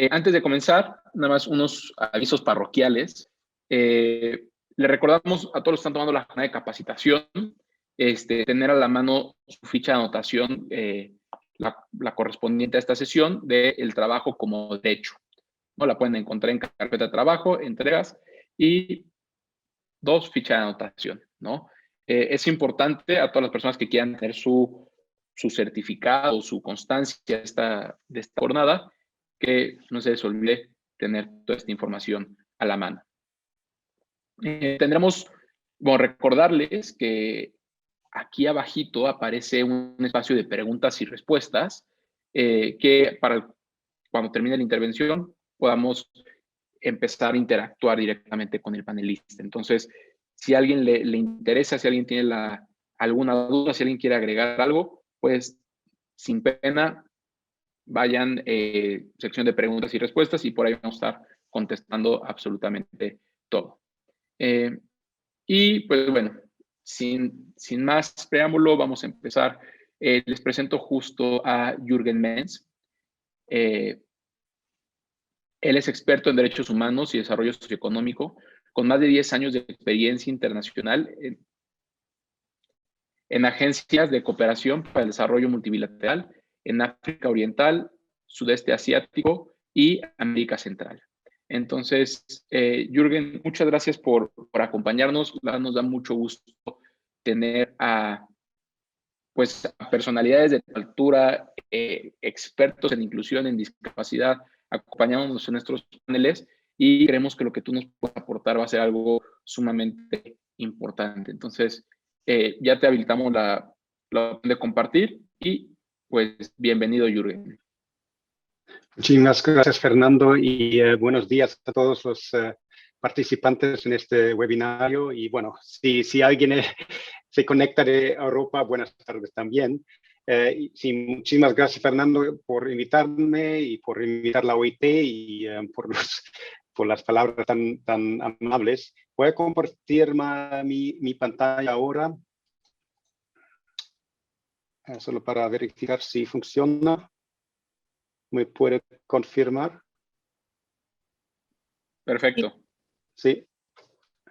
Antes de comenzar, nada más unos avisos parroquiales. Le recordamos a todos los que están tomando la jornada de capacitación, tener a la mano su ficha de anotación, la correspondiente a esta sesión del trabajo como derecho, ¿no? La pueden encontrar en carpeta de trabajo, entregas y 2, ficha de anotación, ¿no? Es importante a todas las personas que quieran tener su certificado, su constancia de esta jornada, que no se les olvide tener toda esta información a la mano. Tendremos, bueno, recordarles que aquí abajito aparece un espacio de preguntas y respuestas que cuando termine la intervención podamos empezar a interactuar directamente con el panelista. Entonces, si a alguien le interesa, si alguien tiene alguna duda, si alguien quiere agregar algo, pues sin pena, vayan sección de preguntas y respuestas y por ahí vamos a estar contestando absolutamente todo. Y pues bueno, sin más preámbulo, vamos a empezar. Les presento justo a Jürgen Menz. Él es experto en derechos humanos y desarrollo socioeconómico, con más de 10 años de experiencia internacional en agencias de cooperación para el desarrollo multilateral en África Oriental, Sudeste Asiático y América Central. Entonces, Jürgen, muchas gracias por acompañarnos. Nos da mucho gusto tener a personalidades de altura, expertos en inclusión, en discapacidad, acompañándonos en nuestros paneles y creemos que lo que tú nos puedes aportar va a ser algo sumamente importante. Entonces, ya te habilitamos la opción de compartir y pues bienvenido, Jürgen. Muchísimas gracias, Fernando, y buenos días a todos los participantes en este webinario. Y bueno, si alguien se conecta de Europa, buenas tardes también. Sí, muchísimas gracias, Fernando, por invitarme y por invitar a la OIT y por las palabras tan amables. Voy a compartir mi pantalla ahora, solo para verificar si funciona. ¿Me puede confirmar? Perfecto. Sí,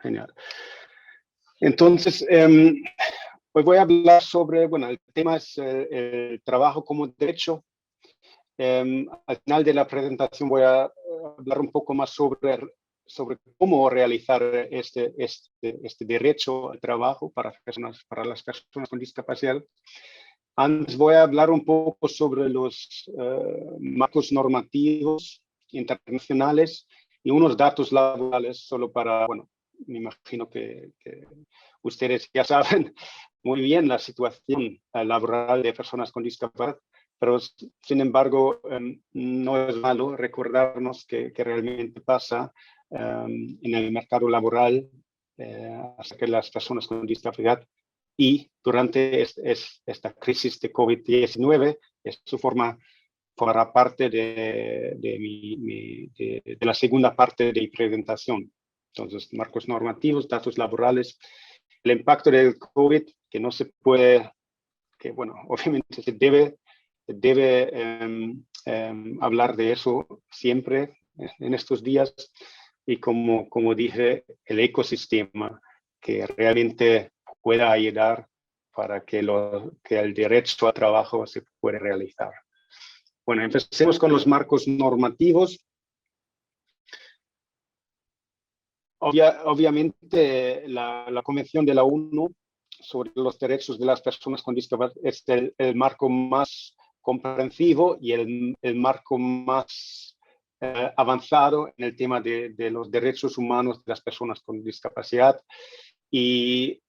genial. Entonces, hoy voy a hablar sobre, bueno, el tema es el trabajo como derecho. Al final de la presentación voy a hablar un poco más sobre cómo realizar este derecho al trabajo para las personas con discapacidad. Antes voy a hablar un poco sobre los marcos normativos internacionales y unos datos laborales, solo para, bueno, me imagino que ustedes ya saben muy bien la situación laboral de personas con discapacidad, pero sin embargo no es malo recordarnos que realmente pasa en el mercado laboral hasta que las personas con discapacidad y durante esta crisis de COVID-19, esto formará parte de la segunda parte de mi presentación. Entonces, marcos normativos, datos laborales, el impacto del COVID, que no se puede, que bueno, obviamente se debe hablar de eso siempre en estos días, y como dije, el ecosistema que realmente pueda ayudar para que el derecho a trabajo se pueda realizar. Bueno, empecemos con los marcos normativos. Obviamente, la Convención de la ONU sobre los derechos de las personas con discapacidad es el marco más comprensivo y el marco más avanzado en el tema de los derechos humanos de las personas con discapacidad, y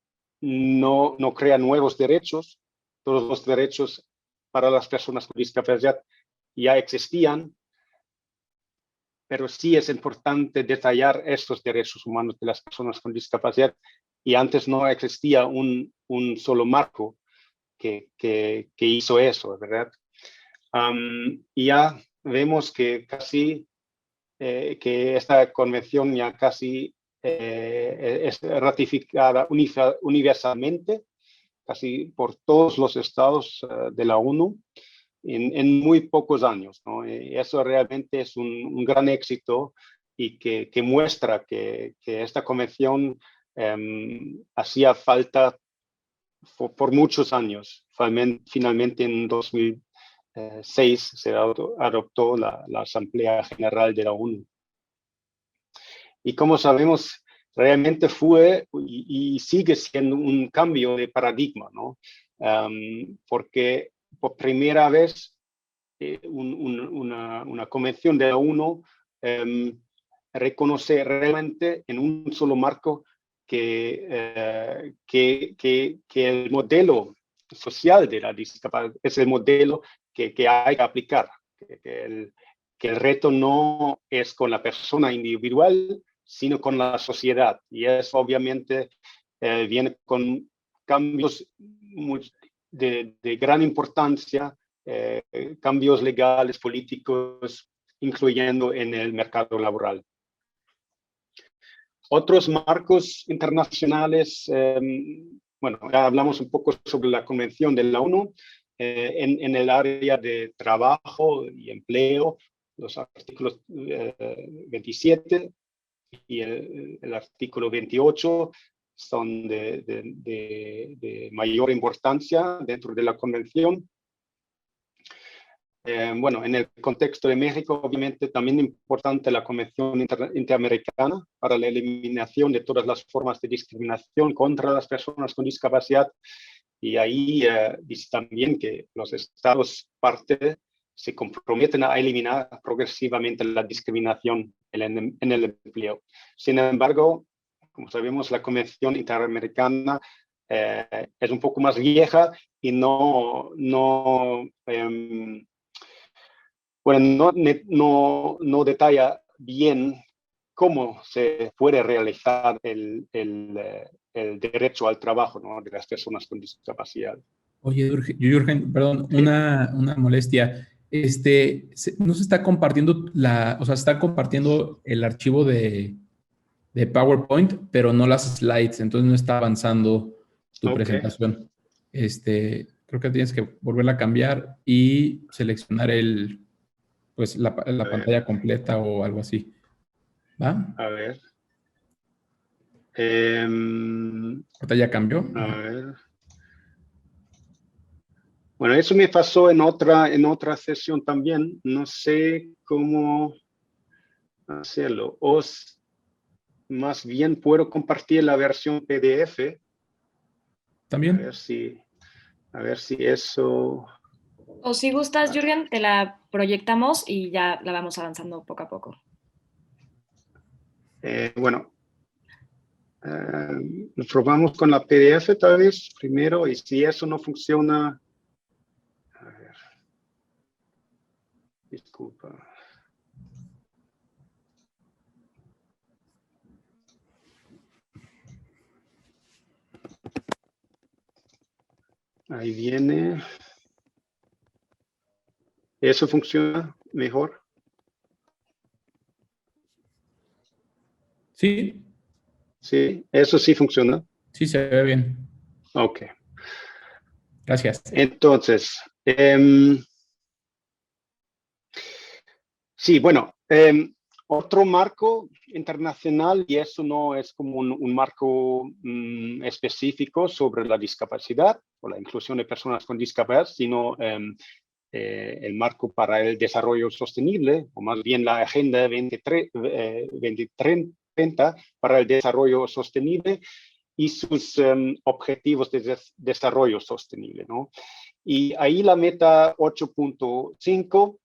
no crea nuevos derechos. Todos los derechos para las personas con discapacidad ya existían, pero sí es importante detallar estos derechos humanos de las personas con discapacidad, y antes no existía un solo marco que hizo eso, ¿verdad? Y ya vemos que que esta convención ya casi es ratificada universalmente, casi por todos los estados de la ONU, en muy pocos años, ¿no? Eso realmente es un gran éxito y que muestra que esta convención hacía falta por muchos años. Finalmente en 2006 se adoptó la Asamblea General de la ONU. Y como sabemos, realmente fue y sigue siendo un cambio de paradigma, ¿no? Porque por primera vez una convención de la ONU reconoce realmente en un solo marco que el modelo social de la discapacidad es el modelo que hay que aplicar, que el reto no es con la persona individual, sino con la sociedad. Y eso obviamente viene con cambios de gran importancia, cambios legales, políticos, incluyendo en el mercado laboral. Otros marcos internacionales, bueno, ya hablamos un poco sobre la Convención de la ONU, en el área de trabajo y empleo, los artículos 27 y el artículo 28 son de mayor importancia dentro de la Convención. Bueno, en el contexto de México, obviamente, también es importante la Convención Interamericana para la eliminación de todas las formas de discriminación contra las personas con discapacidad. Y ahí dice también que los estados parte se comprometen a eliminar progresivamente la discriminación en el empleo. Sin embargo, como sabemos, la Convención Interamericana es un poco más vieja y no detalla bien cómo se puede realizar el derecho al trabajo, ¿no?, de las personas con discapacidad. Oye, Jürgen, perdón, Sí. una molestia. No se está compartiendo o sea, está compartiendo el archivo de PowerPoint, pero no las slides, entonces no está avanzando tu presentación. Creo que tienes que volverla a cambiar y seleccionar la pantalla completa o algo así. ¿Va? A ver. ¿Ahorita ya cambió? A ver. Bueno, eso me pasó en otra sesión también. No sé cómo hacerlo. O más bien puedo compartir la versión PDF. ¿También? A ver si eso... O si gustas, Jürgen, te la proyectamos y ya la vamos avanzando poco a poco. Bueno, lo probamos con la PDF tal vez primero, y si eso no funciona... A ver. Disculpa. Ahí viene. ¿Eso funciona mejor? Sí. Sí, eso sí funciona. Sí, se ve bien. Ok. Gracias. Entonces, sí, bueno, otro marco internacional, y eso no es como un marco específico sobre la discapacidad o la inclusión de personas con discapacidad, sino el marco para el desarrollo sostenible, o más bien la Agenda 2030 para el desarrollo sostenible y sus objetivos de desarrollo sostenible, ¿no? Y ahí la meta 8.5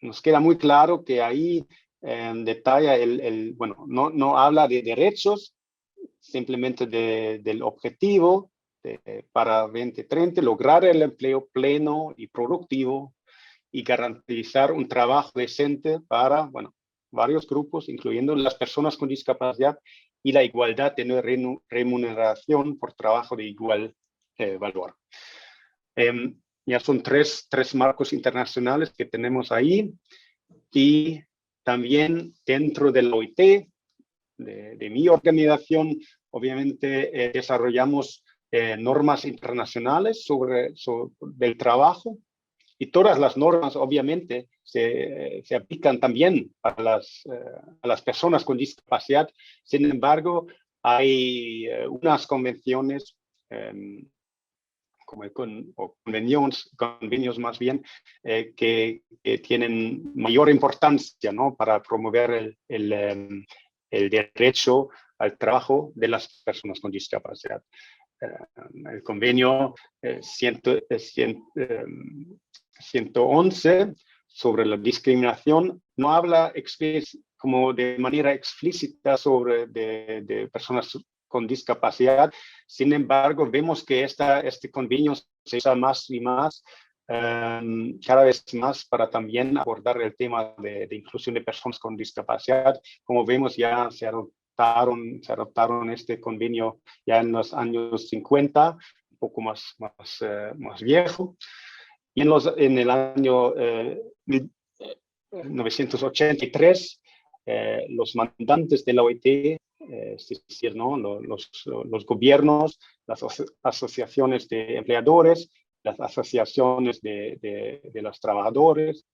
nos queda muy claro que ahí detalla bueno, no habla de derechos, simplemente del objetivo para 2030, lograr el empleo pleno y productivo y garantizar un trabajo decente para, bueno, varios grupos, incluyendo las personas con discapacidad, y la igualdad de remuneración por trabajo de igual valor. Ya son tres marcos internacionales que tenemos ahí, y también dentro de la OIT, de mi organización, obviamente desarrollamos normas internacionales del trabajo, y todas las normas obviamente se aplican también a las personas con discapacidad. Sin embargo, hay unas convenciones o convenios más bien, que tienen mayor importancia, ¿no?, para promover el derecho al trabajo de las personas con discapacidad. El convenio 111 sobre la discriminación no habla como de manera explícita sobre de personas con discapacidad. Sin embargo, vemos que este convenio se usa más y más, cada vez más, para también abordar el tema de inclusión de personas con discapacidad. Como vemos, ya se adoptaron este convenio ya en los años 50, un poco más viejo. Y en el año 1983, los mandantes de la OIT, es decir, ¿no?, los gobiernos, las asociaciones de empleadores, las asociaciones de los trabajadores,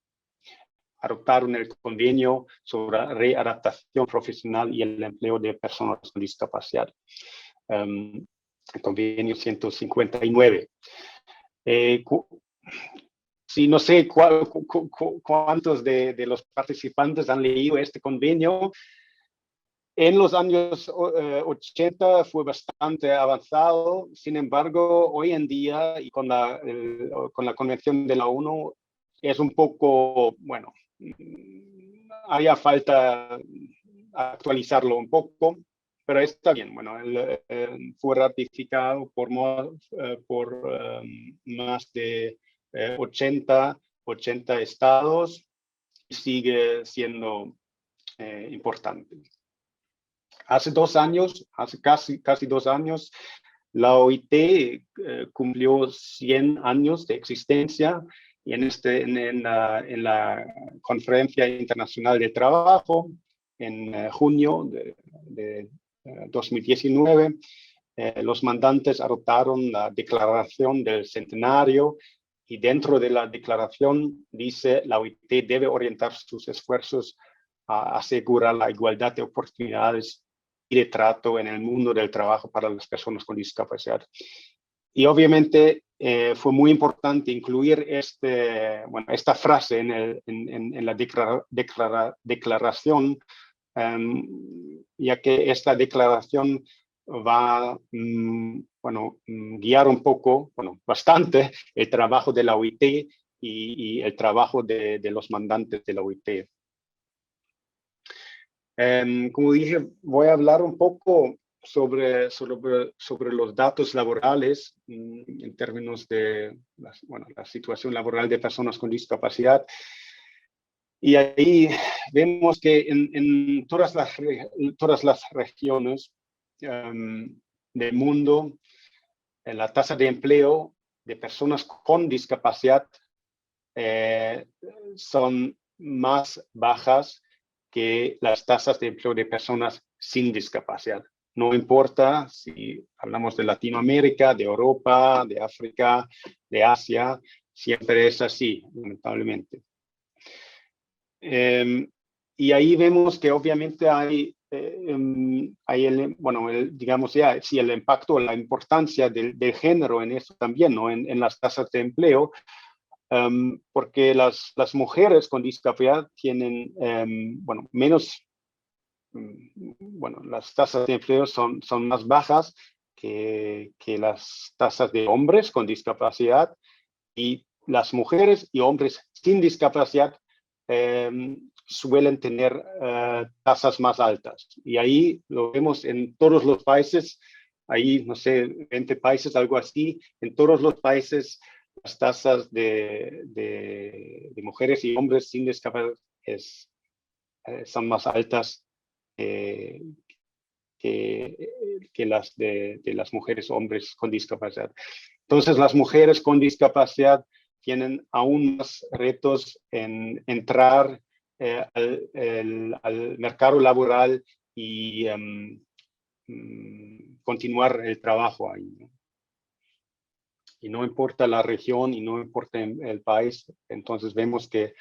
adoptaron el convenio sobre readaptación profesional y el empleo de personas con discapacidad, el convenio 159. Sí, no sé cuántos de los participantes han leído este convenio. En los años 80 fue bastante avanzado. Sin embargo, hoy en día, y con la Convención de la ONU, es un poco, bueno, haría falta actualizarlo un poco, pero está bien. Bueno, fue ratificado por más de 80 estados y sigue siendo importante. Hace casi 2 años, la OIT cumplió 100 años de existencia, y en la Conferencia Internacional de Trabajo, en junio de 2019, los mandantes adoptaron la Declaración del Centenario, y dentro de la declaración dice: la OIT debe orientar sus esfuerzos a asegurar la igualdad de oportunidades y de trato en el mundo del trabajo para las personas con discapacidad. Y obviamente fue muy importante incluir esta frase en la declaración, ya que esta declaración va a guiar un poco, bastante, el trabajo de la OIT y el trabajo de los mandantes de la OIT. Como dije, voy a hablar un poco sobre los datos laborales en términos de la situación laboral de personas con discapacidad. Y ahí vemos que en todas las regiones del mundo, la tasa de empleo de personas con discapacidad son más bajas que las tasas de empleo de personas sin discapacidad. No importa si hablamos de Latinoamérica, de Europa, de África, de Asia, siempre es así, lamentablemente. Y ahí vemos que obviamente hay el impacto, la importancia del género en eso también, ¿no?, en las tasas de empleo. Porque las mujeres con discapacidad tienen las tasas de empleo son más bajas que las tasas de hombres con discapacidad, y las mujeres y hombres sin discapacidad suelen tener tasas más altas. Y ahí lo vemos en todos los países, ahí no sé, 20 países, algo así. En todos los países las tasas de mujeres y hombres sin discapacidad son más altas que las de las mujeres o hombres con discapacidad. Entonces, las mujeres con discapacidad tienen aún más retos en entrar al mercado laboral y continuar el trabajo ahí, ¿no? y no importa la región y no importa el país. Entonces vemos que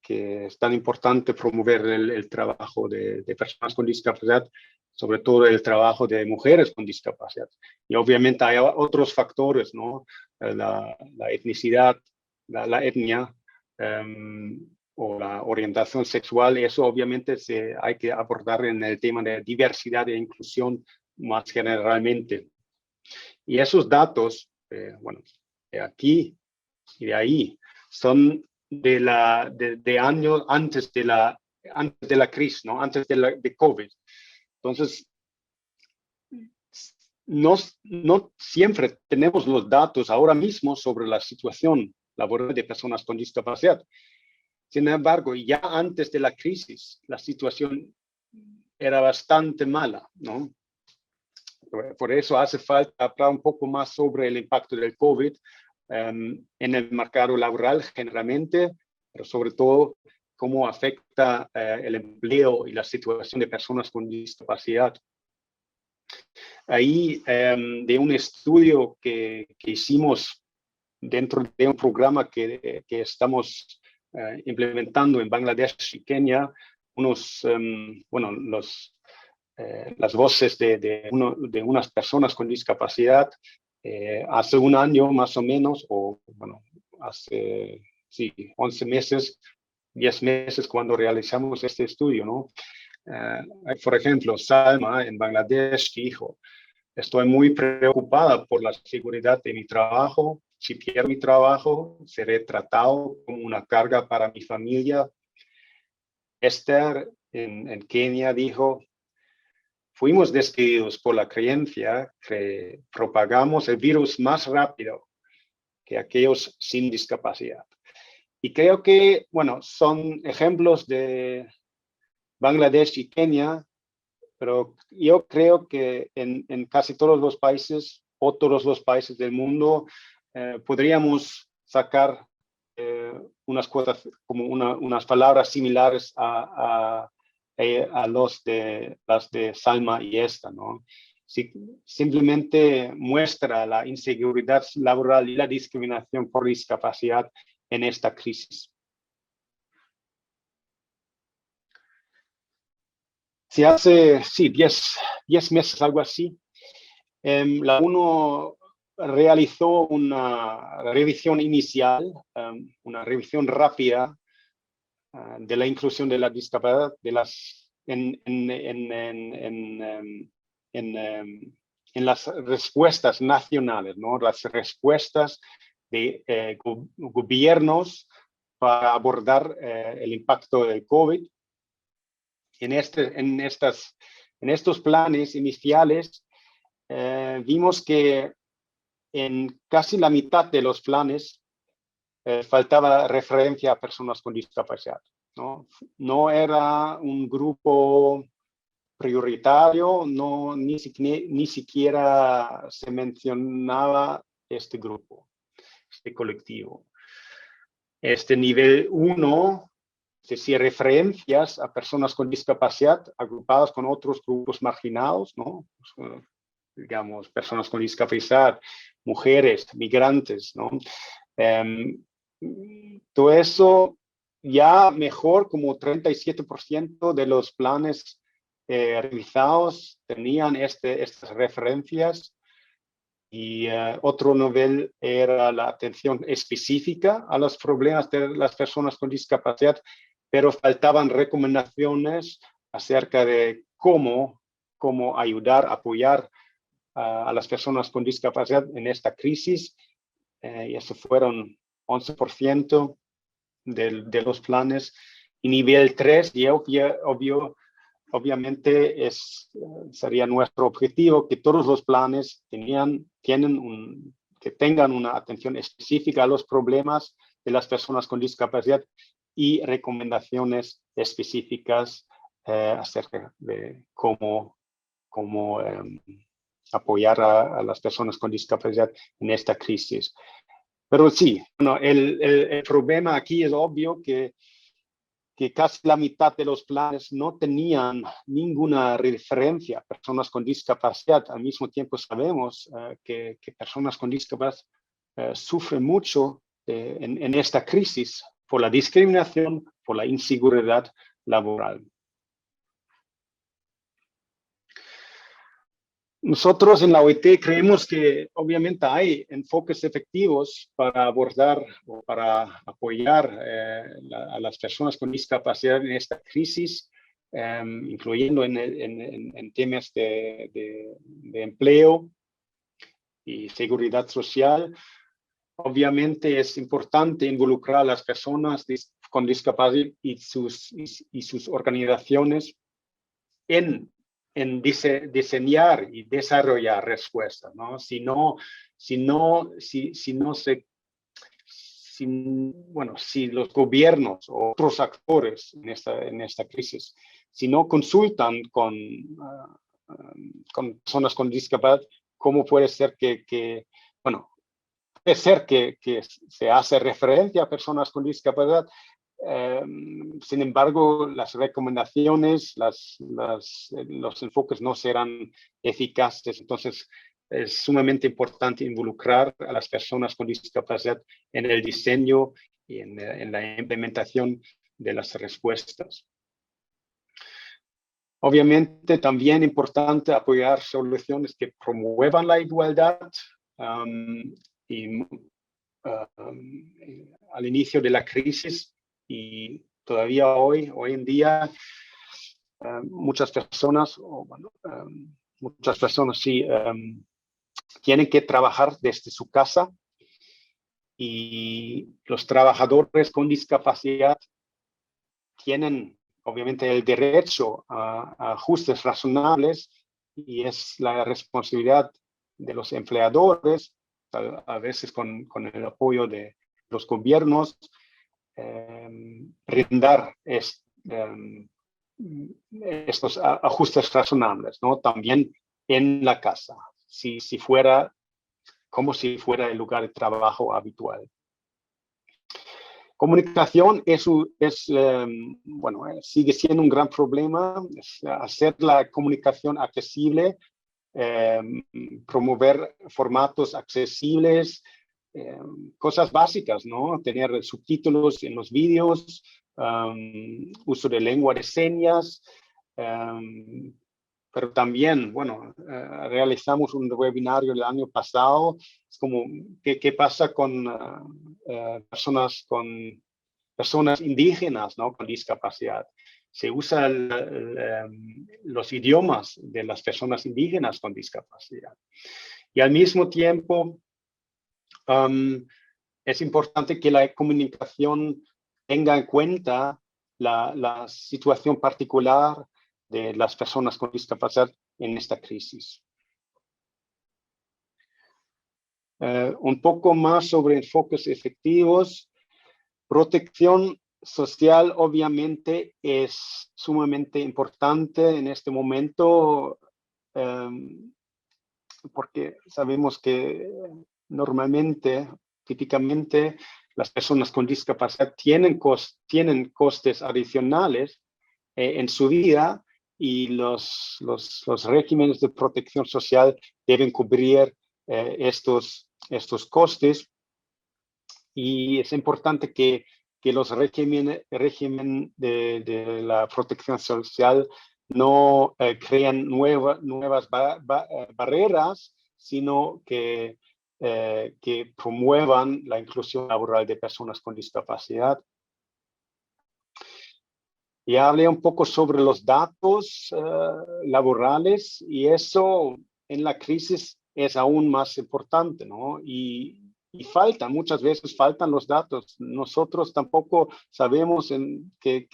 es tan importante promover el trabajo de personas con discapacidad, sobre todo el trabajo de mujeres con discapacidad. Y obviamente hay otros factores, ¿no? La etnicidad, la etnia, o la orientación sexual, eso obviamente hay que abordar en el tema de diversidad e inclusión más generalmente. Y esos datos, bueno, de aquí y de ahí, son de años antes de la crisis, ¿no? Antes de COVID. Entonces, no siempre tenemos los datos ahora mismo sobre la situación laboral de personas con discapacidad. Sin embargo, ya antes de la crisis, la situación era bastante mala, ¿no? Por eso hace falta hablar un poco más sobre el impacto del COVID en el mercado laboral generalmente, pero sobre todo cómo afecta el empleo y la situación de personas con discapacidad. Ahí, de un estudio que hicimos dentro de un programa que estamos implementando en Bangladesh y Kenia, las voces de unas personas con discapacidad hace un año más o menos, o bueno, hace 11 meses, 10 meses cuando realizamos este estudio, ¿no? Por ejemplo, Salma en Bangladesh dijo: estoy muy preocupada por la seguridad de mi trabajo. Si pierdo mi trabajo, seré tratado como una carga para mi familia. Esther en Kenia dijo: fuimos despedidos por la creencia que propagamos el virus más rápido que aquellos sin discapacidad. Y creo que, bueno, son ejemplos de Bangladesh y Kenia, pero yo creo que en casi todos los países o todos los países del mundo podríamos sacar unas cosas, como unas palabras similares a las de Salma y esta, ¿no? Simplemente muestra la inseguridad laboral y la discriminación por discapacidad en esta crisis. Si hace, 10 meses, algo así, la UNO realizó una revisión inicial, una revisión rápida de la inclusión de la discapacidad en las respuestas nacionales, ¿no? Las respuestas de gobiernos para abordar el impacto del COVID. En estos planes iniciales vimos que en casi la mitad de los planes faltaba referencia a personas con discapacidad, ¿no? No era un grupo prioritario, ni siquiera se mencionaba este grupo, este colectivo. Este nivel 1, es decir, referencias a personas con discapacidad agrupadas con otros grupos marginados, ¿no? Digamos, personas con discapacidad, mujeres, migrantes, ¿no? Todo eso ya mejor, como 37% de los planes revisados tenían estas referencias. Y otro nivel era la atención específica a los problemas de las personas con discapacidad, pero faltaban recomendaciones acerca de cómo ayudar, apoyar a las personas con discapacidad en esta crisis. Y eso fueron 11% de los planes. Y nivel 3, y obviamente sería nuestro objetivo que todos los planes que tengan una atención específica a los problemas de las personas con discapacidad y recomendaciones específicas acerca de cómo apoyar a las personas con discapacidad en esta crisis. Pero sí, bueno, el problema aquí es obvio que que casi la mitad de los planes no tenían ninguna referencia a personas con discapacidad. Al mismo tiempo sabemos que personas con discapacidad sufren mucho en esta crisis por la discriminación, por la inseguridad laboral. Nosotros en la OIT creemos que obviamente hay enfoques efectivos para abordar o para apoyar a las personas con discapacidad en esta crisis, incluyendo en temas de empleo y seguridad social. Obviamente es importante involucrar a las personas con discapacidad y sus organizaciones en diseñar y desarrollar respuestas, ¿no? Si los gobiernos o otros actores en esta crisis, si no consultan con personas con discapacidad, ¿cómo puede ser que se hace referencia a personas con discapacidad? Sin embargo, las recomendaciones, los enfoques no serán eficaces. Entonces, es sumamente importante involucrar a las personas con discapacidad en el diseño y en la implementación de las respuestas. Obviamente, también es importante apoyar soluciones que promuevan la igualdad al inicio de la crisis. Y todavía hoy en día, muchas personas sí tienen que trabajar desde su casa, y los trabajadores con discapacidad tienen obviamente el derecho a ajustes razonables, y es la responsabilidad de los empleadores, a veces con el apoyo de los gobiernos, brindar estos ajustes razonables, ¿no? También en la casa, como si fuera el lugar de trabajo habitual. Comunicación sigue siendo un gran problema. Hacer la comunicación accesible, promover formatos accesibles, cosas básicas, ¿no? Tener subtítulos en los vídeos, uso de lengua de señas, pero también, realizamos un webinario el año pasado. Es como, ¿qué pasa con personas indígenas, ¿no? Con discapacidad? Se usan los idiomas de las personas indígenas con discapacidad. Y al mismo tiempo, es importante que la comunicación tenga en cuenta la situación particular de las personas con discapacidad en esta crisis. Un poco más sobre enfoques efectivos. Protección social obviamente es sumamente importante en este momento, porque sabemos que típicamente, las personas con discapacidad tienen costes adicionales en su vida, y los regímenes de protección social deben cubrir estos costes. Y es importante que los regímenes de la protección social no crean nuevas barreras, sino que promuevan la inclusión laboral de personas con discapacidad. Ya hablé un poco sobre los datos laborales, y eso en la crisis es aún más importante, ¿no? Y muchas veces faltan los datos. Nosotros tampoco sabemos qué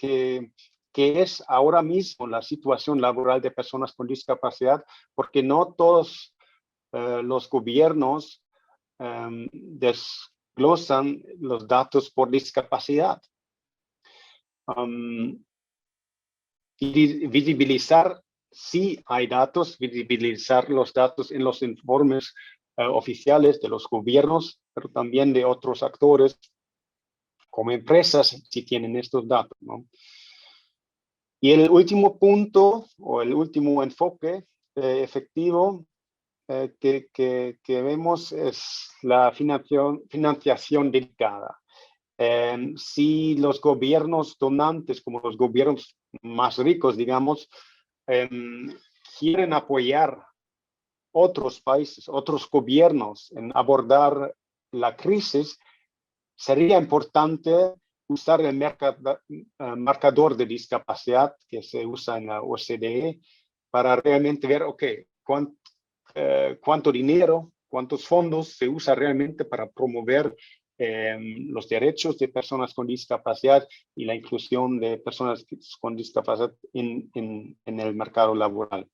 es ahora mismo la situación laboral de personas con discapacidad, porque no todos los gobiernos desglosan los datos por discapacidad. Visibilizar, sí hay datos, visibilizar los datos en los informes oficiales de los gobiernos, pero también de otros actores, como empresas, si tienen estos datos, ¿no? Y el último punto o el último enfoque efectivo que vemos es la financiación dedicada. Si los gobiernos donantes, como los gobiernos más ricos, digamos, quieren apoyar otros países, otros gobiernos en abordar la crisis, sería importante usar el marcador de discapacidad que se usa en la OCDE para realmente ver, ok, cuánto dinero, cuántos fondos se usa realmente para promover los derechos de personas con discapacidad y la inclusión de personas con discapacidad en el mercado laboral.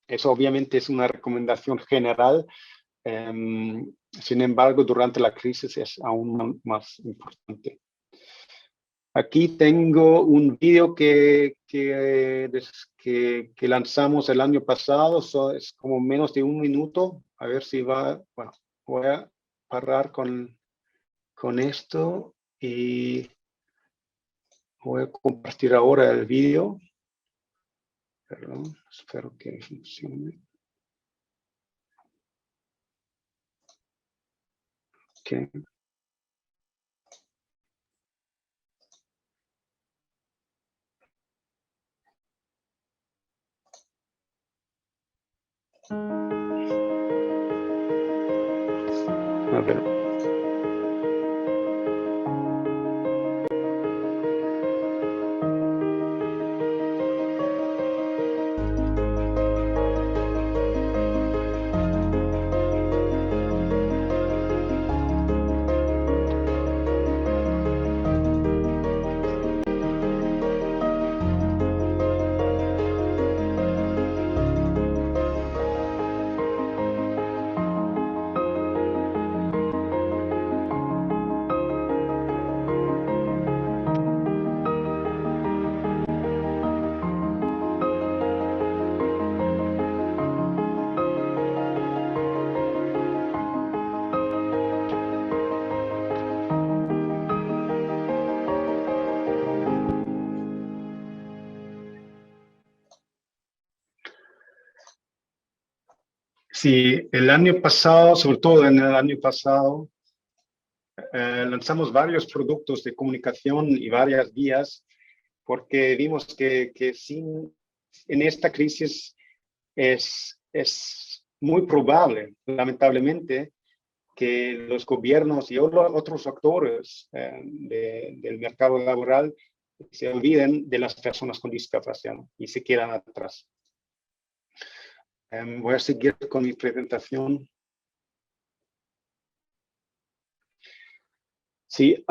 Eso obviamente es una recomendación general. Sin embargo, durante la crisis es aún más importante. Aquí tengo un video que lanzamos el año pasado. Es como menos de un minuto. A ver si va. Bueno, voy a parar con esto y voy a compartir ahora el video. Perdón, espero que funcione. Okay. A ver. Sí, el año pasado, sobre todo en el año pasado, lanzamos varios productos de comunicación y varias guías porque vimos que en esta crisis es muy probable, lamentablemente, que los gobiernos y otros actores del mercado laboral se olviden de las personas con discapacidad y se quedan atrás. Voy a seguir con mi presentación. Sí,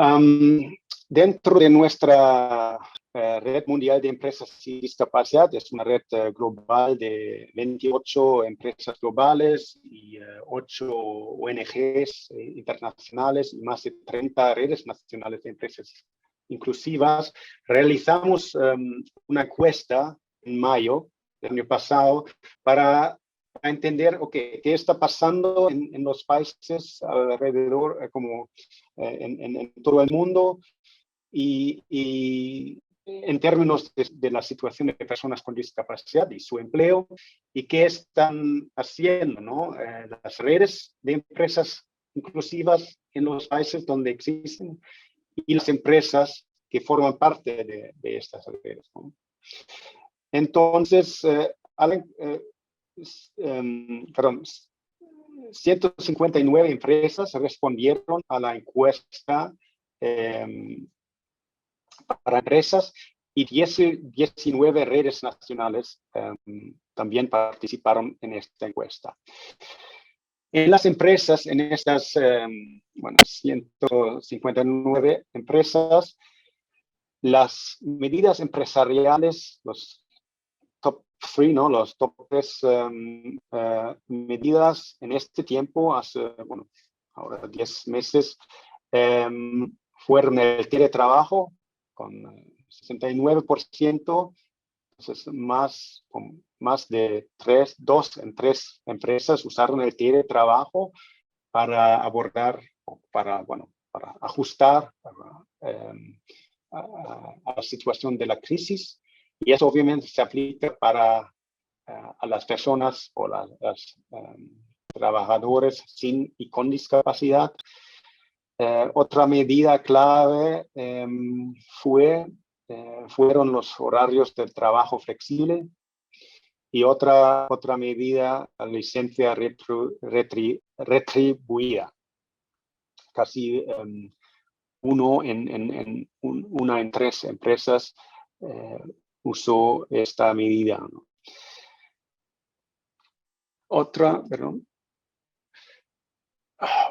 dentro de nuestra red mundial de empresas sin discapacidad, es una red global de 28 empresas globales y 8 ONGs internacionales y más de 30 redes nacionales de empresas inclusivas. Realizamos una encuesta en mayo del año pasado para entender, qué está pasando en los países alrededor, como en todo el mundo, y en términos de la situación de personas con discapacidad y su empleo, y qué están haciendo, ¿no? Las redes de empresas inclusivas en los países donde existen y las empresas que forman parte de estas redes, ¿no? Entonces, 159 empresas respondieron a la encuesta para empresas y 19 redes nacionales también participaron en esta encuesta. En las empresas, en estas 159 empresas, las medidas empresariales, los top 3, ¿no? Los top 3 medidas en este tiempo, ahora 10 meses, fueron el teletrabajo con 69%, entonces más de 2 en 3 empresas usaron el teletrabajo para abordar, para ajustar a la situación de la crisis, y eso obviamente se aplica para a las personas o las trabajadores sin y con discapacidad. Otra medida clave fueron los horarios del trabajo flexible, y otra medida, la licencia retribuida. Casi una en tres empresas usó esta medida, ¿no?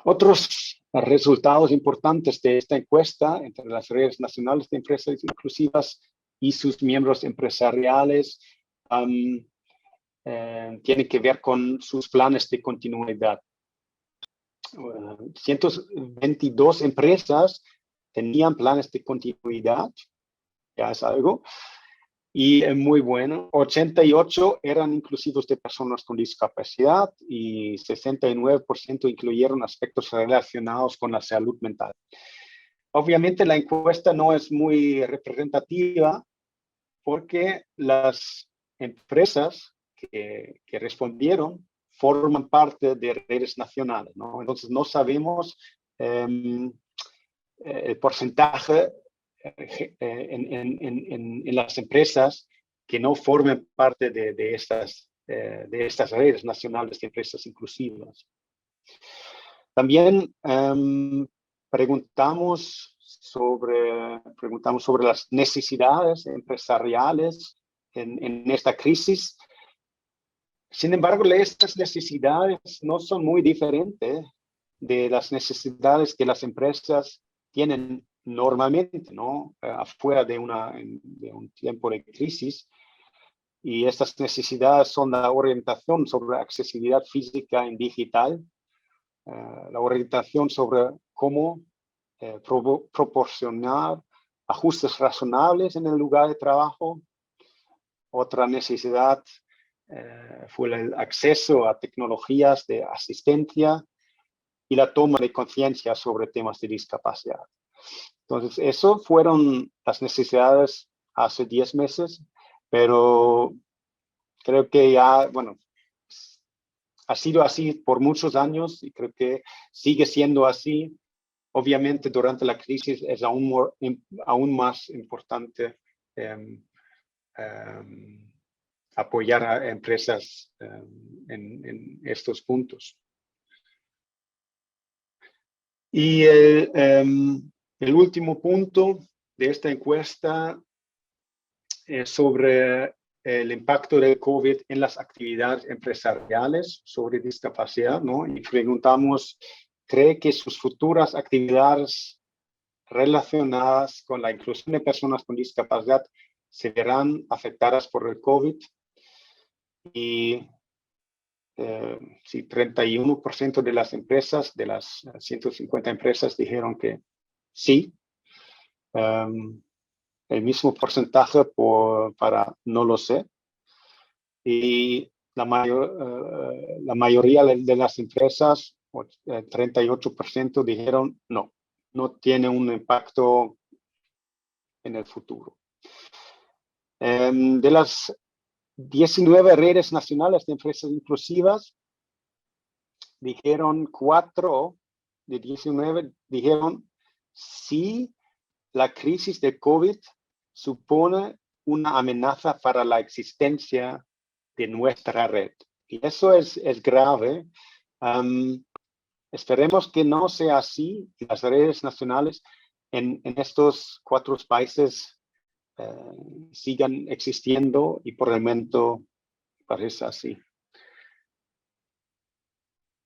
Otros resultados importantes de esta encuesta entre las redes nacionales de empresas inclusivas y sus miembros empresariales tienen que ver con sus planes de continuidad. 122 empresas tenían planes de continuidad, ya es algo, y muy bueno. 88 eran inclusivos de personas con discapacidad y 69% incluyeron aspectos relacionados con la salud mental. Obviamente la encuesta no es muy representativa porque las empresas que respondieron forman parte de redes nacionales, ¿no? Entonces no sabemos el porcentaje en las empresas que no formen parte de estas redes nacionales de empresas inclusivas. También preguntamos sobre las necesidades empresariales en esta crisis. Sin embargo, estas necesidades no son muy diferentes de las necesidades que las empresas tienen normalmente, ¿no? Afuera de un tiempo de crisis. Y estas necesidades son la orientación sobre accesibilidad física y digital, la orientación sobre cómo proporcionar ajustes razonables en el lugar de trabajo. Otra necesidad fue el acceso a tecnologías de asistencia y la toma de conciencia sobre temas de discapacidad. Entonces, eso fueron las necesidades hace 10 meses, pero creo que ya, bueno, ha sido así por muchos años y creo que sigue siendo así. Obviamente, durante la crisis es aún más importante apoyar a empresas en estos puntos. Y el último punto de esta encuesta es sobre el impacto del COVID en las actividades empresariales sobre discapacidad, ¿no? Y preguntamos, ¿cree que sus futuras actividades relacionadas con la inclusión de personas con discapacidad se verán afectadas por el COVID? Y sí, 31% de las empresas, de las 150 empresas, dijeron que sí. El mismo porcentaje para no lo sé. Y la mayoría de las empresas, 38%, dijeron no tiene un impacto en el futuro. De las 19 redes nacionales de empresas inclusivas, dijeron 4 de 19, dijeron sí, la crisis de COVID supone una amenaza para la existencia de nuestra red. Y eso es grave. Esperemos que no sea así. Las redes nacionales en estos 4 países sigan existiendo y por el momento parece así.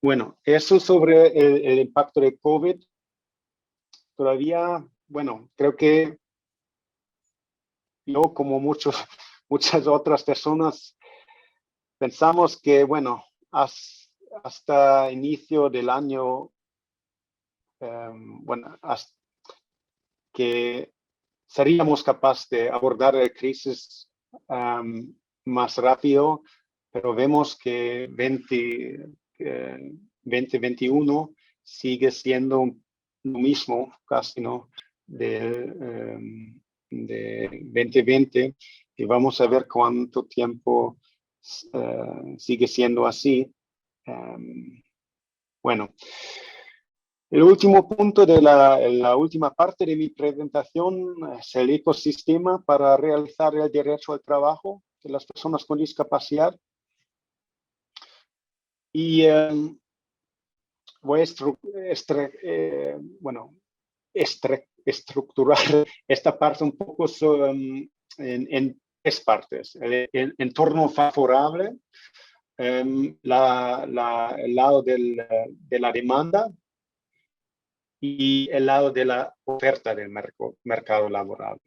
Bueno, eso sobre el impacto de COVID. Todavía, bueno, creo que yo, como muchas otras personas, pensamos que, bueno, hasta inicio del año, bueno, hasta que seríamos capaces de abordar la crisis más rápido, pero vemos que 2021 sigue siendo lo mismo, casi, ¿no? 2020 y vamos a ver cuánto tiempo sigue siendo así. Bueno, el último punto de la última parte de mi presentación es el ecosistema para realizar el derecho al trabajo de las personas con discapacidad. Y voy a estructurar esta parte un poco en tres partes. El entorno favorable, el lado de la demanda y el lado de la oferta del mercado laboral.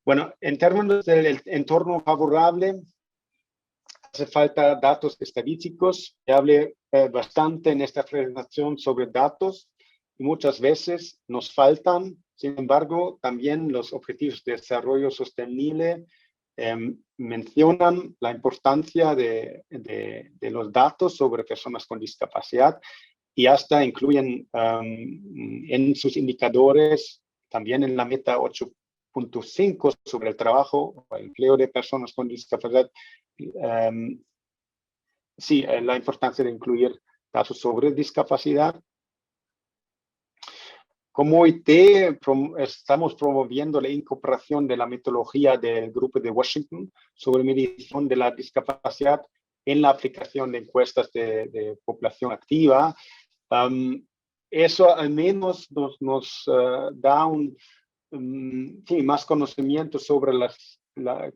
Bueno, en términos del entorno favorable, hace falta datos estadísticos. Ya hablé bastante en esta presentación sobre datos y muchas veces nos faltan. Sin embargo, también los Objetivos de Desarrollo Sostenible mencionan la importancia de los datos sobre personas con discapacidad y hasta incluyen en sus indicadores, también en la meta 8.5 sobre el trabajo o el empleo de personas con discapacidad, sí, la importancia de incluir datos sobre discapacidad. Como OIT estamos promoviendo la incorporación de la metodología del Grupo de Washington sobre medición de la discapacidad en la aplicación de encuestas de población activa. Eso al menos nos da más conocimiento sobre la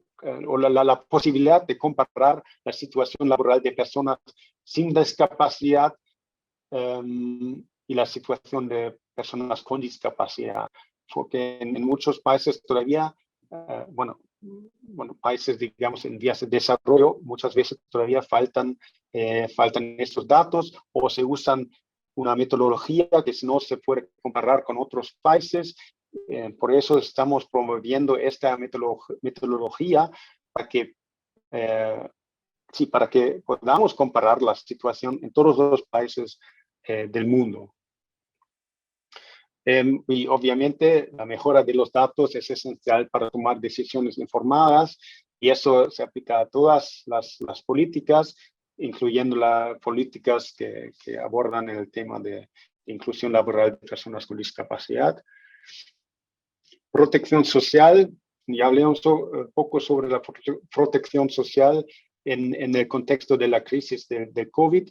posibilidad de comparar la situación laboral de personas sin discapacidad y la situación de personas con discapacidad, porque en muchos países todavía, países, digamos, en vías de desarrollo, muchas veces todavía faltan estos datos o se usan una metodología que no se puede comparar con otros países. Por eso estamos promoviendo esta metodología para que podamos comparar la situación en todos los países del mundo. Y obviamente la mejora de los datos es esencial para tomar decisiones informadas y eso se aplica a todas las políticas, incluyendo las políticas que abordan el tema de inclusión laboral de personas con discapacidad. Protección social, ya hablé un poco sobre la protección social en el contexto de la crisis del COVID.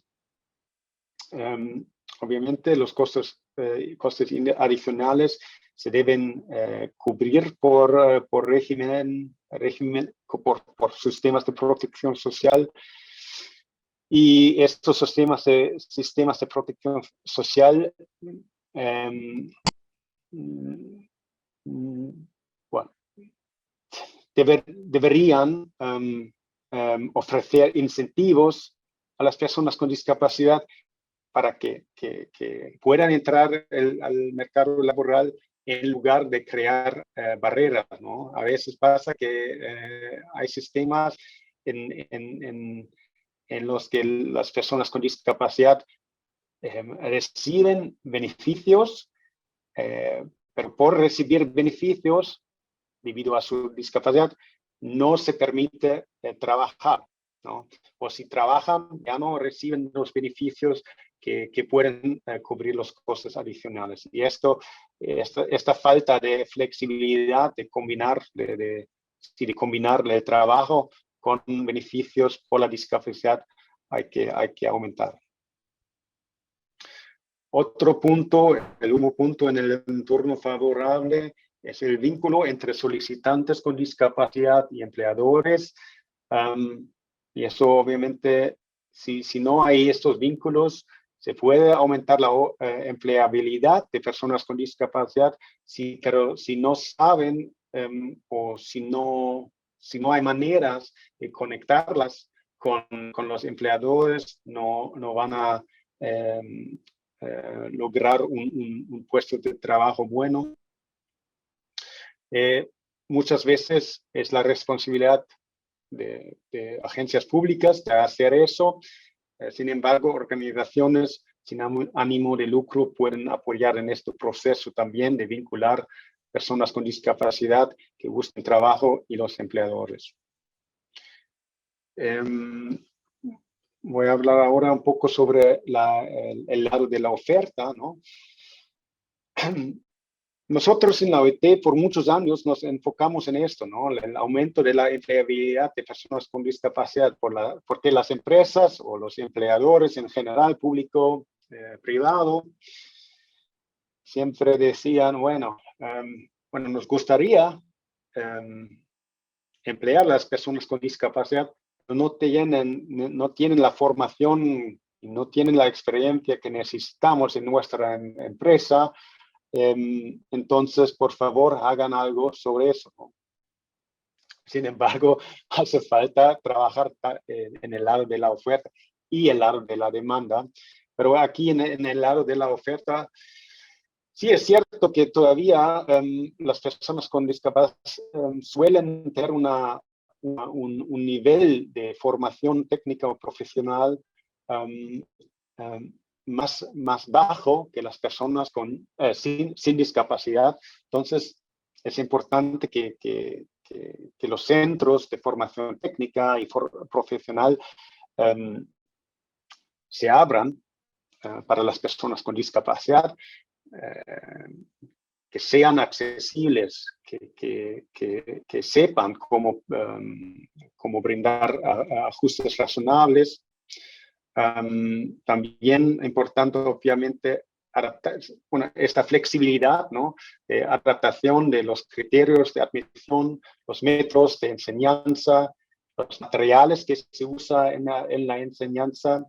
Obviamente los costes adicionales se deben cubrir por sistemas de protección social. Y estos sistemas de protección social deberían ofrecer incentivos a las personas con discapacidad para que puedan entrar al mercado laboral en lugar de crear barreras, ¿no? A veces pasa que hay sistemas en los que las personas con discapacidad reciben beneficios, pero por recibir beneficios debido a su discapacidad no se permite trabajar, ¿no? O si trabajan ya no reciben los beneficios que pueden cubrir los costes adicionales. Y esta falta de flexibilidad de combinar el trabajo con beneficios por la discapacidad hay que aumentar. Otro punto, el último punto en el entorno favorable es el vínculo entre solicitantes con discapacidad y empleadores. Y eso obviamente, si no hay estos vínculos, se puede aumentar la empleabilidad de personas con discapacidad, pero si no saben o si no hay maneras de conectarlas con los empleadores, no van a lograr un puesto de trabajo bueno. Muchas veces es la responsabilidad de agencias públicas de hacer eso. Sin embargo, organizaciones sin ánimo de lucro pueden apoyar en este proceso también de vincular personas con discapacidad que buscan trabajo y los empleadores. Voy a hablar ahora un poco sobre el lado de la oferta, ¿no? Nosotros en la OIT por muchos años nos enfocamos en esto, ¿no? El aumento de la empleabilidad de personas con discapacidad, porque las empresas o los empleadores en general, público, privado, siempre decían, bueno, nos gustaría emplear a las personas con discapacidad, pero no tienen la formación, no tienen la experiencia que necesitamos en nuestra empresa. Entonces, por favor, hagan algo sobre eso, ¿no? Sin embargo, hace falta trabajar en el lado de la oferta y el lado de la demanda. Pero aquí en el lado de la oferta, sí es cierto que todavía las personas con discapacidad suelen tener un nivel de formación técnica o profesional más bajo que las personas sin discapacidad. Entonces, es importante que los centros de formación técnica y profesional se abran para las personas con discapacidad, que sean accesibles, que sepan cómo brindar ajustes razonables. También importante, obviamente, esta flexibilidad, ¿no? De adaptación de los criterios de admisión, los métodos de enseñanza, los materiales que se usan en la enseñanza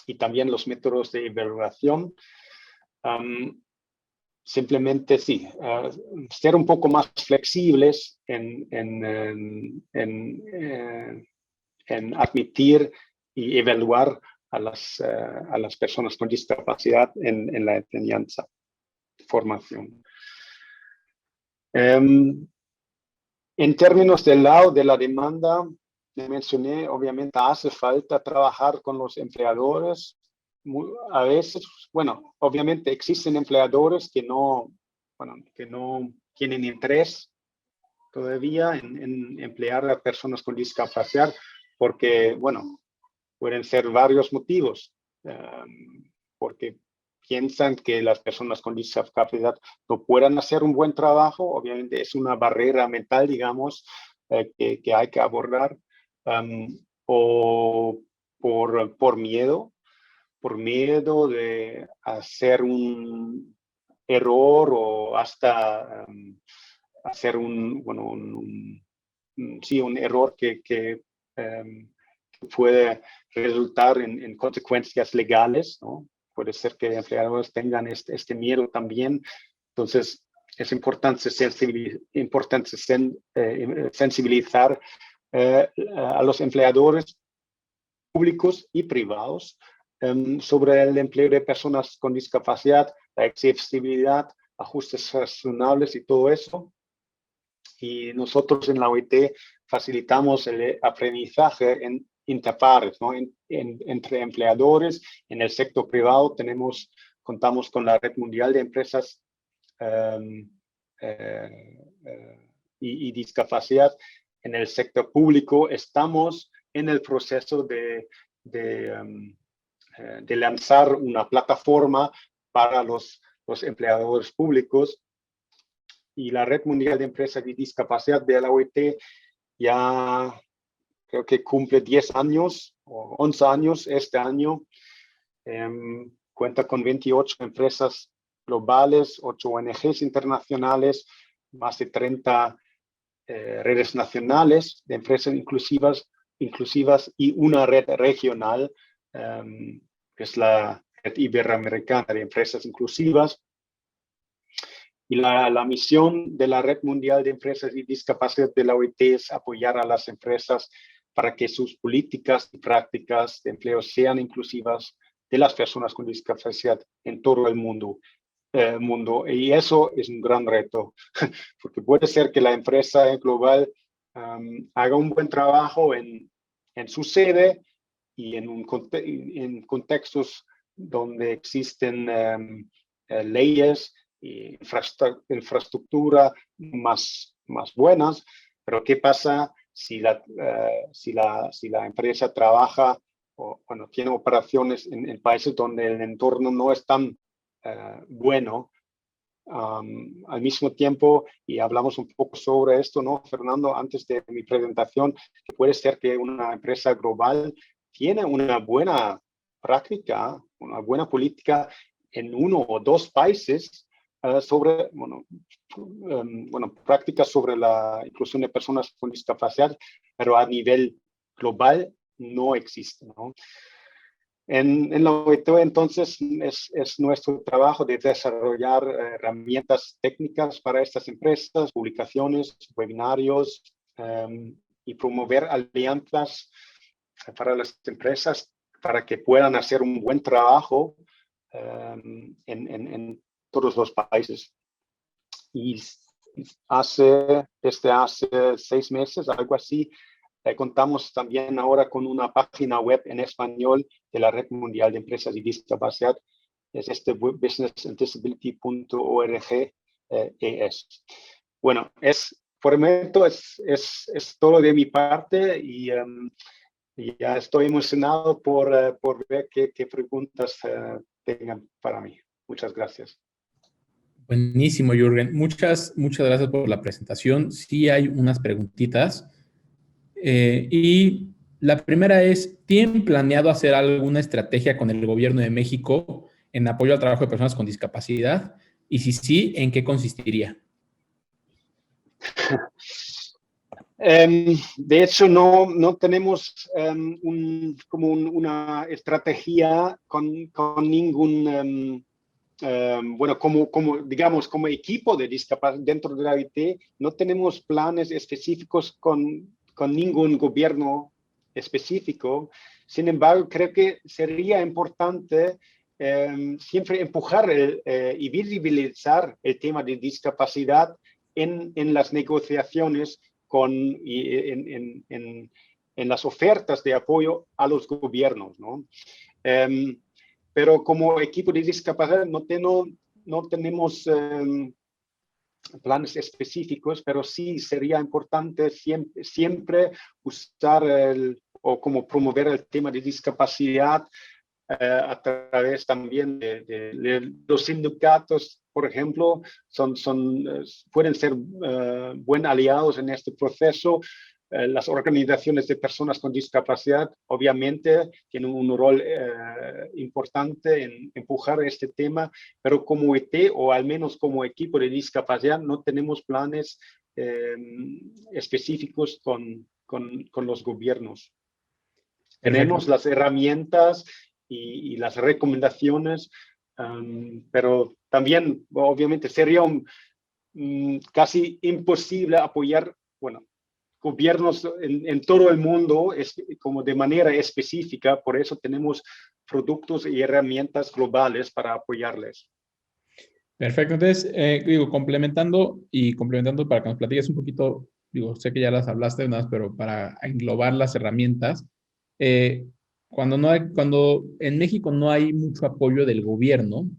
y también los métodos de evaluación. Simplemente sí, ser un poco más flexibles en admitir y evaluar a las personas con discapacidad en la enseñanza, formación. En términos del lado de la demanda, mencioné, obviamente hace falta trabajar con los empleadores. A veces, obviamente existen empleadores que no tienen interés todavía en emplear a personas con discapacidad, porque, pueden ser varios motivos, porque piensan que las personas con discapacidad no puedan hacer un buen trabajo. Obviamente es una barrera mental, digamos, que hay que abordar, o por miedo de hacer un error o hasta hacer un error que puede resultar en consecuencias legales, ¿no? Puede ser que empleadores tengan este miedo también. Entonces, es importante sensibilizar a los empleadores públicos y privados sobre el empleo de personas con discapacidad, la accesibilidad, ajustes razonables y todo eso. Y nosotros en la OIT facilitamos el aprendizaje interpares, ¿no? Entre empleadores. En el sector privado contamos con la Red Mundial de Empresas y Discapacidad. En el sector público estamos en el proceso de lanzar una plataforma para los empleadores públicos, y la Red Mundial de Empresas y Discapacidad de la OIT ya creo que cumple 10 años o 11 años este año. Cuenta con 28 empresas globales, 8 ONGs internacionales, más de 30 redes nacionales de empresas inclusivas y una red regional, que es la Red Iberoamericana de Empresas Inclusivas. Y la misión de la Red Mundial de Empresas y Discapacidad de la OIT es apoyar a las empresas para que sus políticas y prácticas de empleo sean inclusivas de las personas con discapacidad en todo el mundo. Y eso es un gran reto, porque puede ser que la empresa global haga un buen trabajo en su sede y en contextos donde existen leyes infraestructura más buenas, pero ¿qué pasa si la empresa trabaja o bueno, tiene operaciones en países donde el entorno no es tan bueno? Al mismo tiempo, y hablamos un poco sobre esto, ¿no, Fernando? Antes de mi presentación, que puede ser que una empresa global tiene una buena práctica, una buena política en uno o dos países sobre, prácticas sobre la inclusión de personas con discapacidad, pero a nivel global no existe, ¿no? En la OIT, entonces, es nuestro trabajo de desarrollar herramientas técnicas para estas empresas, publicaciones, webinarios y promover alianzas para las empresas para que puedan hacer un buen trabajo en todos los países. Y desde hace 6 meses, algo así, contamos también ahora con una página web en español de la Red Mundial de Empresas y Discapacidad. Es businessandisability.org. Bueno, por el momento es todo de mi parte y ya estoy emocionado por ver qué preguntas tengan para mí. Muchas gracias. Buenísimo, Jürgen. Muchas gracias por la presentación. Sí hay unas preguntitas. Y la primera es, ¿tienen planeado hacer alguna estrategia con el gobierno de México en apoyo al trabajo de personas con discapacidad? Y si sí, ¿en qué consistiría? De hecho, no tenemos una estrategia con ningún, digamos, como equipo de discapacidad dentro de la OIT, no tenemos planes específicos con ningún gobierno específico. Sin embargo, creo que sería importante siempre empujar y visibilizar el tema de discapacidad en las negociaciones en las ofertas de apoyo a los gobiernos, ¿no? Pero como equipo de discapacidad no tenemos planes específicos, pero sí sería importante siempre usar o como promover el tema de discapacidad a través también de los sindicatos, por ejemplo, pueden ser buenos aliados en este proceso. Las organizaciones de personas con discapacidad obviamente tienen un rol importante en empujar este tema, pero como IT o al menos como equipo de discapacidad no tenemos planes específicos con los gobiernos. Tenemos las herramientas y las recomendaciones, pero también obviamente sería casi imposible apoyar, gobiernos en todo el mundo como de manera específica, por eso tenemos productos y herramientas globales para apoyarles. Perfecto, entonces, complementando para que nos platiques un poquito, sé que ya las hablaste más, pero para englobar las herramientas, cuando en México no hay mucho apoyo del gobierno,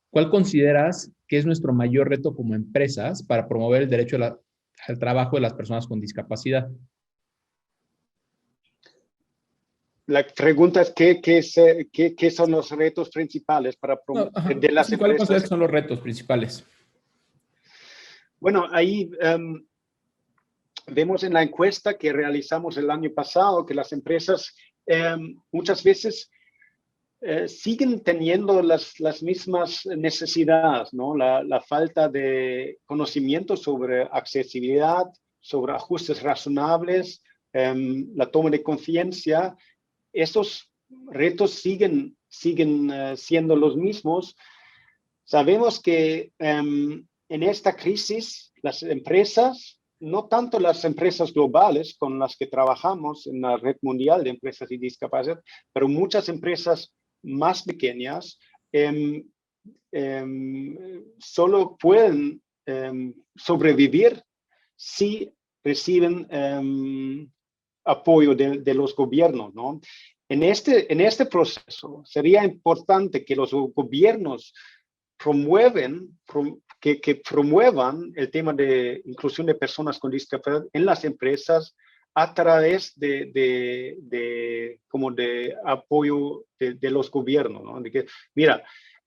¿cuál consideras que es nuestro mayor reto como empresas para promover el derecho al trabajo de las personas con discapacidad? La pregunta es ¿qué son los retos principales de las ¿Cuáles empresas? consideras que son los retos principales? Bueno, ahí vemos en la encuesta que realizamos el año pasado que las empresas muchas veces siguen teniendo las mismas necesidades, ¿no? La falta de conocimiento sobre accesibilidad, sobre ajustes razonables, la toma de conciencia. Esos retos siguen siendo los mismos. Sabemos que en esta crisis las empresas, no tanto las empresas globales con las que trabajamos en la Red Mundial de Empresas y Discapacidad, pero muchas empresas más pequeñas solo pueden sobrevivir si reciben apoyo de los gobiernos, ¿no? En este proceso sería importante que los gobiernos que promuevan el tema de inclusión de personas con discapacidad en las empresas a través como de apoyo de los gobiernos, ¿no? De que, mira,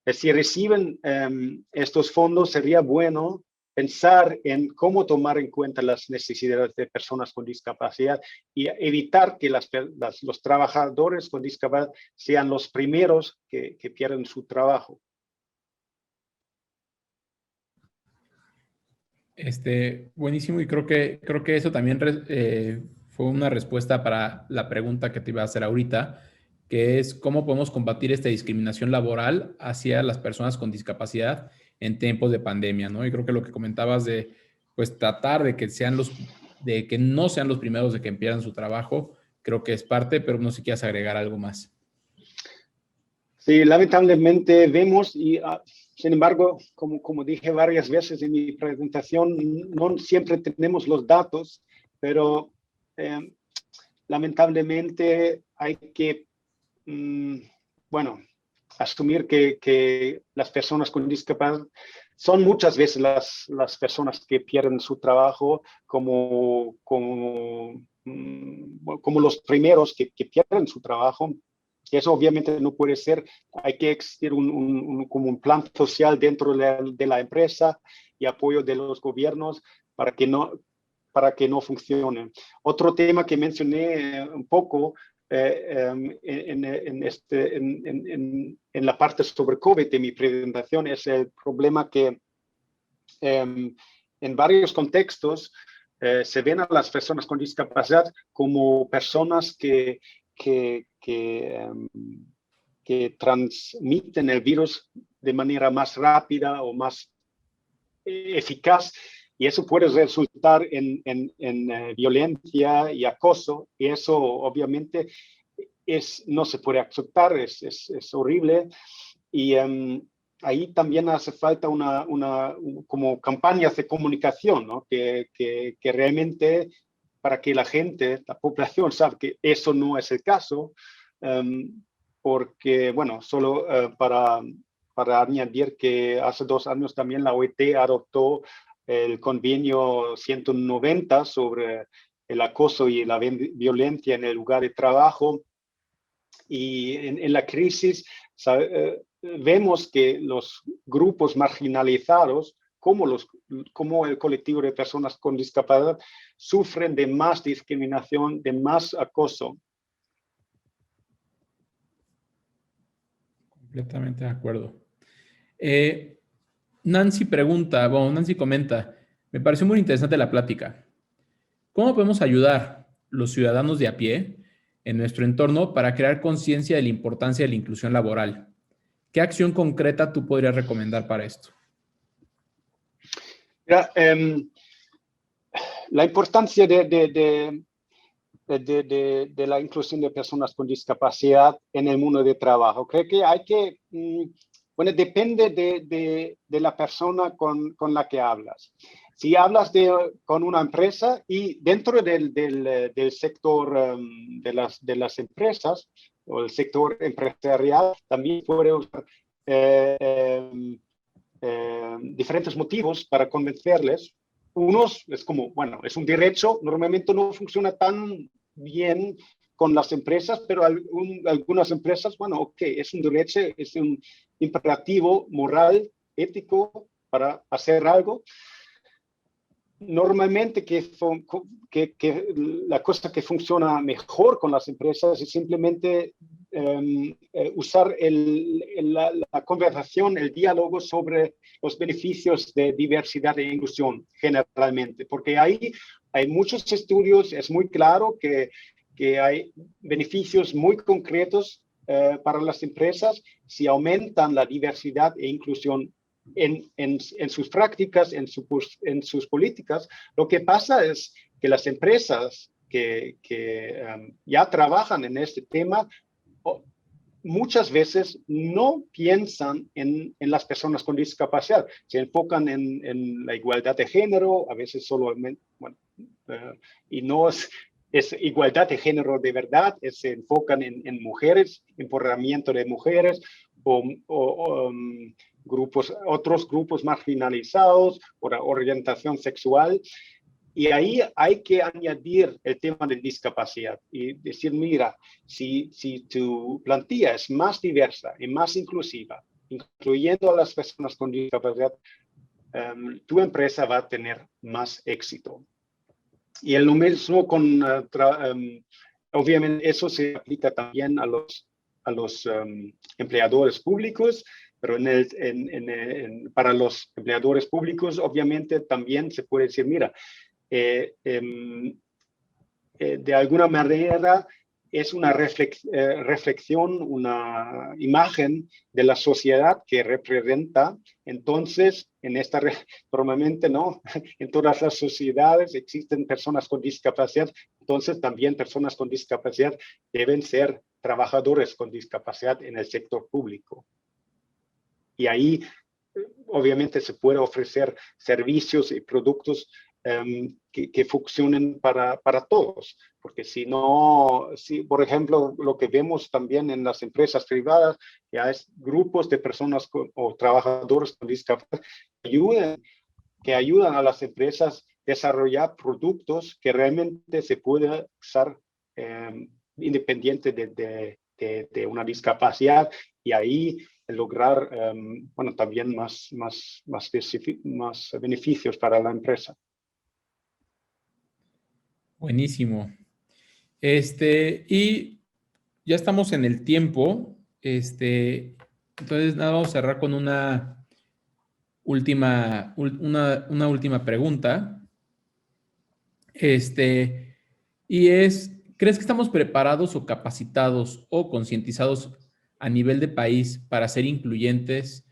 si reciben estos fondos, sería bueno pensar en cómo tomar en cuenta las necesidades de personas con discapacidad y evitar que los trabajadores con discapacidad sean los primeros que pierden su trabajo. Buenísimo, y creo que eso también fue una respuesta para la pregunta que te iba a hacer ahorita, que es cómo podemos combatir esta discriminación laboral hacia las personas con discapacidad en tiempos de pandemia, ¿no? Y creo que lo que comentabas de, pues, tratar de que no sean los primeros de que pierdan su trabajo, creo que es parte, pero no sé si quieres agregar algo más. Sí, lamentablemente vemos y sin embargo, como dije varias veces en mi presentación, no siempre tenemos los datos, pero lamentablemente hay que, asumir que las personas con discapacidad son muchas veces las personas que pierden su trabajo como los primeros que pierden su trabajo. Eso obviamente no puede ser, hay que existir como un plan social dentro de la empresa y apoyo de los gobiernos para que no funcione. Otro tema que mencioné un poco en la parte sobre COVID de mi presentación es el problema que en varios contextos se ven a las personas con discapacidad como personas que transmiten el virus de manera más rápida o más eficaz, y eso puede resultar en violencia y acoso, y eso obviamente no se puede aceptar, es horrible, y ahí también hace falta como campañas de comunicación, ¿no? que realmente para que la población sabe que eso no es el caso, porque, bueno, solo para añadir que hace 2 años también la OIT adoptó el convenio 190 sobre el acoso y la violencia en el lugar de trabajo, y en la crisis vemos que los grupos marginalizados, como el colectivo de personas con discapacidad, sufren de más discriminación, de más acoso. Completamente de acuerdo. Nancy comenta, me pareció muy interesante la plática. ¿Cómo podemos ayudar los ciudadanos de a pie en nuestro entorno para crear conciencia de la importancia de la inclusión laboral? ¿Qué acción concreta tú podrías recomendar para esto? Mira, la importancia de la inclusión de personas con discapacidad en el mundo de trabajo. Creo que hay que, depende de la persona con la que hablas. Si hablas con una empresa y dentro del sector de las empresas o el sector empresarial, también puede usar diferentes motivos para convencerles. Unos es como, es un derecho, normalmente no funciona tan bien con las empresas, pero algunas empresas, es un derecho, es un imperativo moral, ético para hacer algo. Normalmente que la cosa que funciona mejor con las empresas es simplemente usar la conversación, el diálogo sobre los beneficios de diversidad e inclusión generalmente, porque ahí hay muchos estudios, es muy claro que hay beneficios muy concretos para las empresas si aumentan la diversidad e inclusión en sus prácticas, en sus políticas. Lo que pasa es que las empresas que ya trabajan en este tema muchas veces no piensan en las personas con discapacidad, se enfocan en la igualdad de género, a veces solamente, y no es igualdad de género de verdad, se enfocan en mujeres, empoderamiento de mujeres, otros grupos marginalizados o la orientación sexual. Y ahí hay que añadir el tema de discapacidad y decir, mira, si tu plantilla es más diversa y más inclusiva, incluyendo a las personas con discapacidad, tu empresa va a tener más éxito. Y lo mismo con, obviamente, eso se aplica también a los empleadores públicos, pero para los empleadores públicos, obviamente, también se puede decir, mira, de alguna manera es una reflexión, una imagen de la sociedad que representa. Entonces, probablemente no, en todas las sociedades existen personas con discapacidad, entonces también personas con discapacidad deben ser trabajadores con discapacidad en el sector público. Y ahí, obviamente, se puede ofrecer servicios y productos que funcionen para todos, porque si no, por ejemplo, lo que vemos también en las empresas privadas, ya es grupos de personas o trabajadores con discapacidad que ayudan a las empresas a desarrollar productos que realmente se pueden usar independiente de una discapacidad, y ahí lograr, también más beneficios para la empresa. Buenísimo. Y ya estamos en el tiempo. Entonces, nada, vamos a cerrar con una última pregunta. Y es, ¿crees que estamos preparados o capacitados o concientizados a nivel de país para ser incluyentes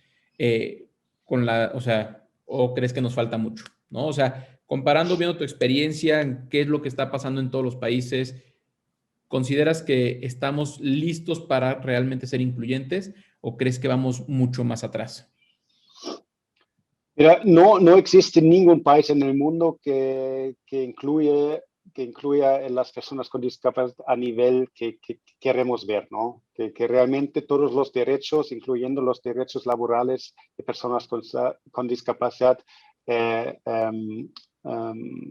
o crees que nos falta mucho, ¿no? O sea, comparando, viendo tu experiencia, qué es lo que está pasando en todos los países, ¿consideras que estamos listos para realmente ser incluyentes o crees que vamos mucho más atrás? Mira, no existe ningún país en el mundo que incluya a las personas con discapacidad a nivel que queremos ver, ¿no? Que realmente todos los derechos, incluyendo los derechos laborales de personas con discapacidad,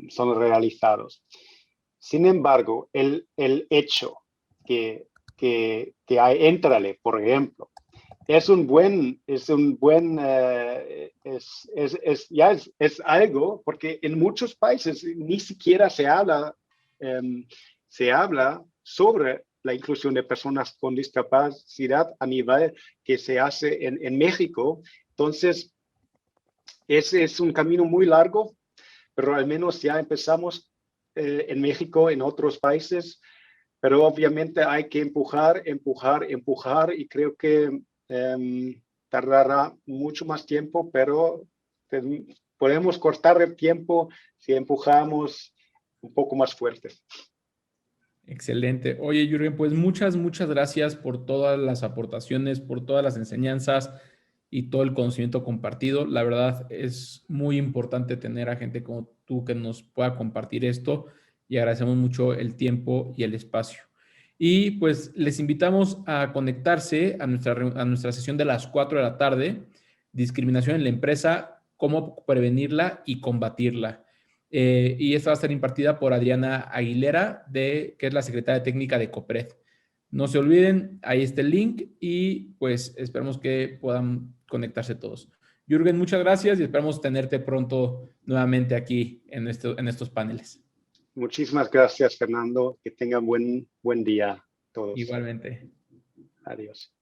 son realizados. Sin embargo, el hecho que hay Entrale, por ejemplo, es algo, porque en muchos países ni siquiera se habla sobre la inclusión de personas con discapacidad a nivel que se hace en México. Entonces, ese es un camino muy largo, pero al menos ya empezamos en México, en otros países, pero obviamente hay que empujar, y creo que tardará mucho más tiempo, pero podemos cortar el tiempo si empujamos un poco más fuerte. Excelente. Oye, Jürgen, pues muchas gracias por todas las aportaciones, por todas las enseñanzas y todo el conocimiento compartido. La verdad es muy importante tener a gente como tú que nos pueda compartir esto y agradecemos mucho el tiempo y el espacio. Y pues les invitamos a conectarse a nuestra sesión de las 4 de la tarde, discriminación en la empresa, cómo prevenirla y combatirla. Y esta va a ser impartida por Adriana Aguilera, que es la secretaria técnica de Copred. No se olviden, ahí está el link y pues esperemos que puedan conectarse todos. Jürgen, muchas gracias y esperamos tenerte pronto nuevamente aquí en estos paneles. Muchísimas gracias, Fernando. Que tengan buen día todos. Igualmente. Adiós.